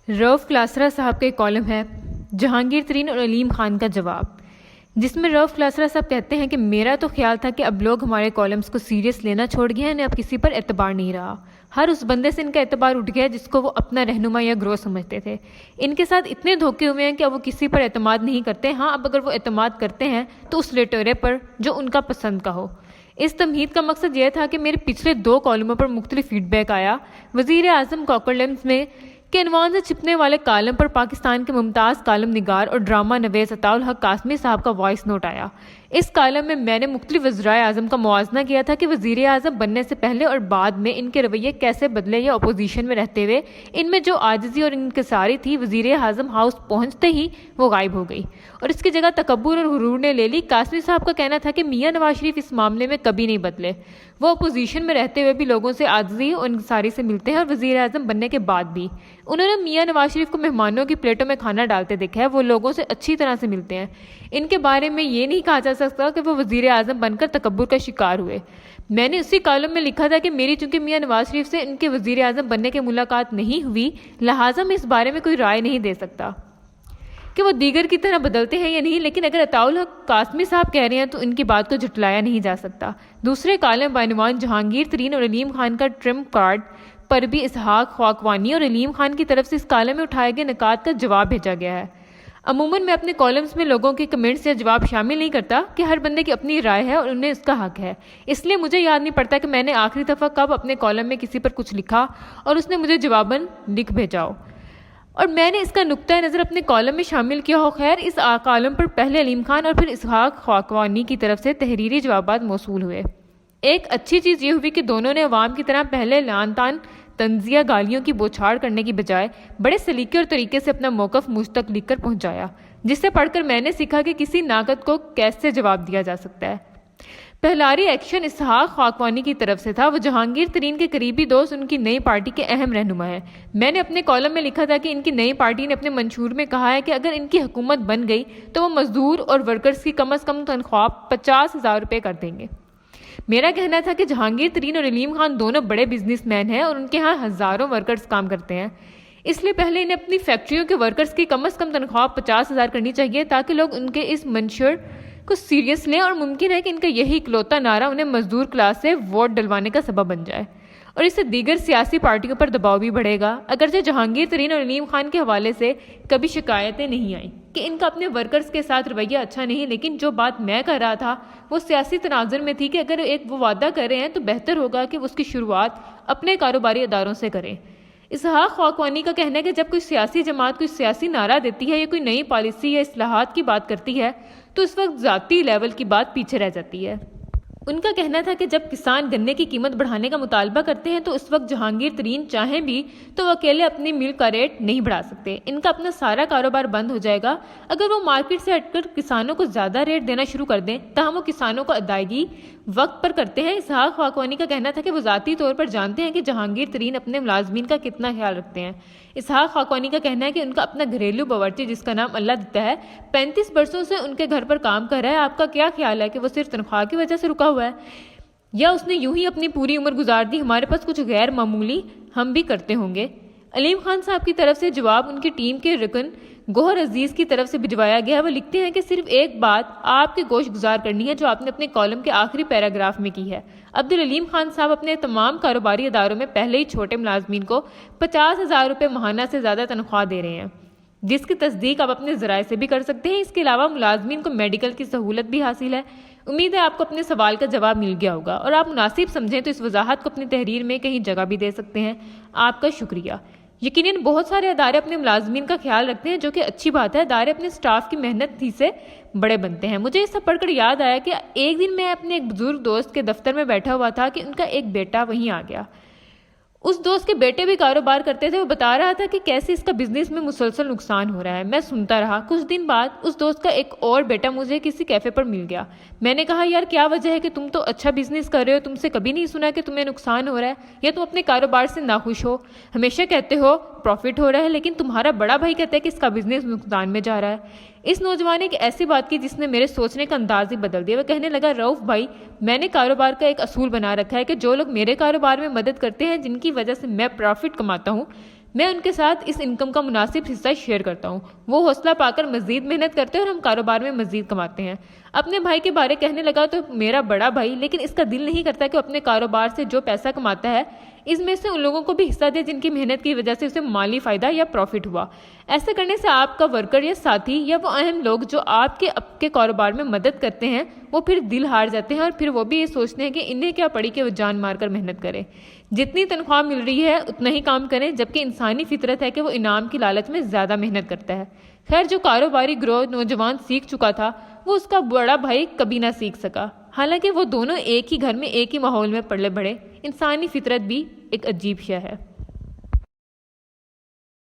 رؤف کلاسرا صاحب کا ایک کالم ہے جہانگیر ترین اور علیم خان کا جواب، جس میں رؤف کلاسرا صاحب کہتے ہیں کہ میرا تو خیال تھا کہ اب لوگ ہمارے کالمز کو سیریس لینا چھوڑ گئے ہیں، انہیں اب کسی پر اعتبار نہیں رہا، ہر اس بندے سے ان کا اعتبار اٹھ گیا جس کو وہ اپنا رہنما یا گروہ سمجھتے تھے۔ ان کے ساتھ اتنے دھوکے ہوئے ہیں کہ اب وہ کسی پر اعتماد نہیں کرتے، ہاں اب اگر وہ اعتماد کرتے ہیں تو اس لٹورے پر جو ان کا پسند کا ہو۔ اس تمہید کا مقصد یہ تھا کہ میرے پچھلے 2 کالموں پر مختلف فیڈ بیک آیا۔ وزیر اعظم کوکرلمز میں کے عنوان سے چھپنے والے کالم پر پاکستان کے ممتاز کالم نگار اور ڈرامہ نویس عطاء الحق قاسمی صاحب کا وائس نوٹ آیا۔ اس کالم میں نے مختلف وزرائے اعظم کا موازنہ کیا تھا کہ وزیر اعظم بننے سے پہلے اور بعد میں ان کے رویے کیسے بدلے یا اپوزیشن میں رہتے ہوئے ان میں جو عاجزی اور انکساری تھی وزیر اعظم ہاؤس پہنچتے ہی وہ غائب ہو گئی اور اس کی جگہ تکبر اور غرور نے لے لی۔ قاسمی صاحب کا کہنا تھا کہ میاں نواز شریف اس معاملے میں کبھی نہیں بدلے، وہ اپوزیشن میں رہتے ہوئے بھی لوگوں سے عاجزی اور انکساری سے ملتے ہیں اور وزیر اعظم بننے کے بعد بھی انہوں نے میاں نواز شریف کو مہمانوں کی پلیٹوں میں کھانا ڈالتے دیکھا ہے، وہ لوگوں سے اچھی طرح سے ملتے ہیں۔ ان کے بارے میں یہ نہیں کہا جا سکتا کہ وہ وزیر اعظم بن کر تکبر کا شکار ہوئے۔ میں نے اسی کالم میں لکھا تھا کہ میری چونکہ میاں نواز شریف سے ان کے وزیر اعظم بننے کی ملاقات نہیں ہوئی، لہٰذا میں اس بارے میں کوئی رائے نہیں دے سکتا کہ وہ دیگر کی طرح بدلتے ہیں یا نہیں، لیکن اگر عطاء الحق قاسمی صاحب کہہ رہے ہیں تو ان کی بات کو جھٹلایا نہیں جا سکتا۔ دوسرے کالم بعنوان جہانگیر ترین اور علیم خان کا ٹرمپ کارڈ پر بھی اسحاق خاقوانی اور علیم خان کی طرف سے اس کالم میں اٹھائے گئے نکات کا جواب بھیجا گیا ہے۔ عموماً میں اپنے کالمز میں لوگوں کے کمنٹس یا جواب شامل نہیں کرتا کہ ہر بندے کی اپنی رائے ہے اور انہیں اس کا حق ہے، اس لیے مجھے یاد نہیں پڑتا کہ میں نے آخری دفعہ کب اپنے کالم میں کسی پر کچھ لکھا اور اس نے مجھے جواباً لکھ بھیجا ہو اور میں نے اس کا نقطۂ نظر اپنے کالم میں شامل کیا ہو۔ خیر، اس کالم پر پہلے علیم خان اور پھر اسحاق خاقوانی کی طرف سے تحریری جوابات موصول ہوئے۔ ایک اچھی چیز یہ ہوئی کہ دونوں نے عوام کی طرح پہلے لعن طعن تنزیہ گالیوں کی بوچھاڑ کرنے کی بجائے بڑے سلیقے اور طریقے سے اپنا موقف مجھ تک لکھ کر پہنچایا، جسے پڑھ کر میں نے سیکھا کہ کسی ناقد کو کیسے جواب دیا جا سکتا ہے۔ پہلاری ایکشن اسحاق خاقوانی کی طرف سے تھا، وہ جہانگیر ترین کے قریبی دوست، ان کی نئی پارٹی کے اہم رہنما ہیں۔ میں نے اپنے کالم میں لکھا تھا کہ ان کی نئی پارٹی نے اپنے منشور میں کہا ہے کہ اگر ان کی حکومت بن گئی تو وہ مزدور اور ورکرز کی کم از کم تنخواہ 50,000 روپے کر دیں گے۔ میرا کہنا تھا کہ جہانگیر ترین اور علیم خان دونوں بڑے بزنس مین ہیں اور ان کے ہاں ہزاروں ورکرز کام کرتے ہیں، اس لیے پہلے انہیں اپنی فیکٹریوں کے ورکرز کی کم از کم تنخواہ 50,000 کرنی چاہیے تاکہ لوگ ان کے اس منشور کو سیریس لیں، اور ممکن ہے کہ ان کا یہی اکلوتا نعرہ انہیں مزدور کلاس سے ووٹ ڈلوانے کا سبب بن جائے اور اس سے دیگر سیاسی پارٹیوں پر دباؤ بھی بڑھے گا۔ اگرچہ جہانگیر ترین اور علیم خان کے حوالے سے کبھی شکایتیں نہیں آئیں کہ ان کا اپنے ورکرز کے ساتھ رویہ اچھا نہیں، لیکن جو بات میں کر رہا تھا وہ سیاسی تناظر میں تھی کہ اگر ایک وہ وعدہ کر رہے ہیں تو بہتر ہوگا کہ اس کی شروعات اپنے کاروباری اداروں سے کریں۔ اسحاق خاقوانی کا کہنا ہے کہ جب کوئی سیاسی جماعت کوئی سیاسی نعرہ دیتی ہے یا کوئی نئی پالیسی یا اصلاحات کی بات کرتی ہے تو اس وقت ذاتی لیول کی بات پیچھے رہ جاتی ہے۔ ان کا کہنا تھا کہ جب کسان گنے کی قیمت بڑھانے کا مطالبہ کرتے ہیں تو اس وقت جہانگیر ترین چاہیں بھی تو وہ اکیلے اپنی ملک کا ریٹ نہیں بڑھا سکتے، ان کا اپنا سارا کاروبار بند ہو جائے گا اگر وہ مارکیٹ سے ہٹ کر کسانوں کو زیادہ ریٹ دینا شروع کر دیں، تاہم وہ کسانوں کو ادائیگی وقت پر کرتے ہیں۔ اسحاق خاقوانی کا کہنا تھا کہ وہ ذاتی طور پر جانتے ہیں کہ جہانگیر ترین اپنے ملازمین کا کتنا خیال رکھتے ہیں۔ اسحاق خاقوانی کا کہنا ہے کہ ان کا اپنا گھریلو باورچی جس کا نام اللہ دیتا ہے 35 برسوں سے ان کے گھر پر کام کر رہا ہے۔ آپ کا کیا خیال ہے کہ وہ صرف تنخواہ کی وجہ سے رکا ہوا ہے یا اس نے یوں ہی اپنی پوری عمر گزار دی؟ ہمارے پاس کچھ غیر معمولی ہم بھی کرتے ہوں گے۔ علیم خان صاحب کی طرف سے جواب ان کی ٹیم کے رکن گوہر عزیز کی طرف سے بھجوایا گیا ہے۔ وہ لکھتے ہیں کہ صرف ایک بات آپ کے گوش گزار کرنی ہے جو آپ نے اپنے کالم کے آخری پیراگراف میں کی ہے۔ عبدالعلیم خان صاحب اپنے تمام کاروباری اداروں میں پہلے ہی چھوٹے ملازمین کو 50,000 روپے ماہانہ سے زیادہ تنخواہ دے رہے ہیں، جس کی تصدیق آپ اپنے ذرائع سے بھی کر سکتے ہیں۔ اس کے علاوہ ملازمین کو میڈیکل کی سہولت بھی حاصل ہے۔ امید ہے آپ کو اپنے سوال کا جواب مل گیا ہوگا اور آپ مناسب سمجھیں تو اس وضاحت کو اپنی تحریر میں کہیں جگہ بھی دے سکتے ہیں۔ آپ کا شکریہ۔ یقیناً بہت سارے ادارے اپنے ملازمین کا خیال رکھتے ہیں، جو کہ اچھی بات ہے۔ ادارے اپنے سٹاف کی محنت ہی سے بڑے بنتے ہیں۔ مجھے یہ سب پڑھ کر یاد آیا کہ ایک دن میں اپنے ایک بزرگ دوست کے دفتر میں بیٹھا ہوا تھا کہ ان کا ایک بیٹا وہیں آ گیا۔ اس دوست کے بیٹے بھی کاروبار کرتے تھے۔ وہ بتا رہا تھا کہ کیسے اس کا بزنس میں مسلسل نقصان ہو رہا ہے۔ میں سنتا رہا۔ کچھ دن بعد اس دوست کا ایک اور بیٹا مجھے کسی کیفے پر مل گیا۔ میں نے کہا، یار کیا وجہ ہے کہ تم تو اچھا بزنس کر رہے ہو، تم سے کبھی نہیں سنا کہ تمہیں نقصان ہو رہا ہے یا تم اپنے کاروبار سے ناخوش ہو؟ ہمیشہ کہتے ہو پروفٹ ہو رہا ہے، لیکن تمہارا بڑا بھائی کہتا ہے کہ اس کا بزنس نقصان میں جا رہا ہے۔ اس نوجوان نے ایک ایسی بات کی جس نے میرے سوچنے کا انداز ہی بدل دیا۔ وہ کہنے لگا، رؤف بھائی، میں نے کاروبار کا ایک اصول بنا رکھا ہے کہ جو لوگ میرے کاروبار میں مدد کرتے ہیں جن کی وجہ سے میں پروفٹ کماتا ہوں، میں ان کے ساتھ اس انکم کا مناسب حصہ شیئر کرتا ہوں. وہ حوصلہ پا کر مزید محنت کرتے ہیں اور ہم کاروبار میں مزید کماتے ہیں. اپنے بھائی کے بارے کہنے لگا تو میرا بڑا بھائی لیکن اس کا دل نہیں کرتا کہ اپنے کاروبار سے جو پیسہ کماتا ہے اس میں سے ان لوگوں کو بھی حصہ دے جن کی محنت کی وجہ سے اسے مالی فائدہ یا پروفٹ ہوا. ایسا کرنے سے آپ کا ورکر یا ساتھی یا وہ اہم لوگ جو آپ کے کاروبار میں مدد کرتے ہیں وہ پھر دل ہار جاتے ہیں اور پھر وہ بھی یہ سوچتے ہیں کہ انہیں کیا پڑی کہ وہ جان مار کر محنت کرے. جتنی تنخواہ مل رہی ہے اتنا ہی کام کریں، جبکہ انسانی فطرت ہے کہ وہ انعام کی لالچ میں زیادہ محنت کرتا ہے. خیر، جو کاروباری گروہ نوجوان سیکھ چکا تھا وہ اس کا بڑا بھائی کبھی نہ سیکھ سکا، حالانکہ وہ دونوں ایک ہی گھر میں ایک ہی ماحول میں پلے بڑھے. انسانی فطرت بھی ایک عجیب شے ہے.